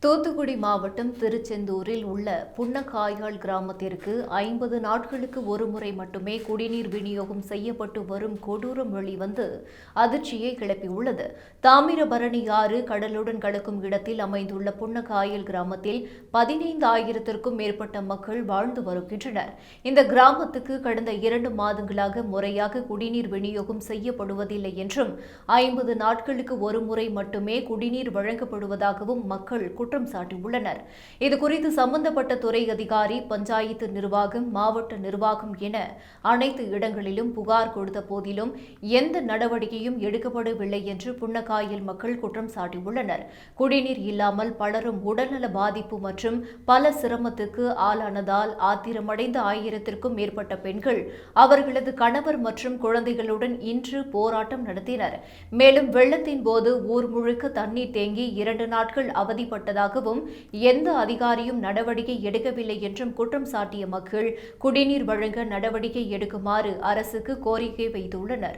தூத்துக்குடி மாவட்டம் திருச்செந்தூரில் உள்ள புன்னக்காய்கள் கிராமத்திற்கு 50 நாட்களுக்கு ஒருமுறை மட்டுமே குடிநீர் விநியோகம் செய்யப்பட்டு வரும் கொடூரம் வெளிவந்து அதிர்ச்சியை கிளப்பியுள்ளது. தாமிரபரணி ஆறு கடலுடன் கலக்கும் இடத்தில் அமைந்துள்ள புன்னக்காயல் கிராமத்தில் 15,000க்கும் மேற்பட்ட மக்கள் வாழ்ந்து வருகின்றனர். இந்த கிராமத்துக்கு கடந்த 2 மாதங்களாக முறையாக குடிநீர் விநியோகம் செய்யப்படுவதில்லை என்றும் 50 நாட்களுக்கு ஒருமுறை மட்டுமே குடிநீர் வழங்கப்படுவதாகவும் மக்கள் குற்றம் சாட்டியுள்ளனர். இதுகுறித்து சம்பந்தப்பட்ட துறை அதிகாரி, பஞ்சாயத்து நிர்வாகம், மாவட்ட நிர்வாகம் என அனைத்து இடங்களிலும் புகார் கொடுத்த போதிலும் எந்த நடவடிக்கையும் எடுக்கப்படவில்லை என்று புன்னக்காயல் மக்கள் குற்றம் சாட்டியுள்ளனர். குடிநீர் இல்லாமல் பலரும் உடல்நல பாதிப்பு மற்றும் பல சிரமத்துக்கு ஆளானதால் ஆத்திரமடைந்த 1000க்கும் மேற்பட்ட பெண்கள் அவர்களது கணவர் மற்றும் குழந்தைகளுடன் இன்று போராட்டம் நடத்தினர். மேலும் வெள்ளத்தின் போது ஊர் முழுக்க தண்ணீர் தேங்கி 2 நாட்கள் அவதிப்பட்டதாக எந்த அதிகாரியும் நடவடிக்கை எடுக்கவில்லை என்றும் குற்றம் சாட்டிய மக்கள் குடிநீர் வழங்க நடவடிக்கை எடுக்குமாறு அரசுக்கு கோரிக்கை வைத்துள்ளனர்.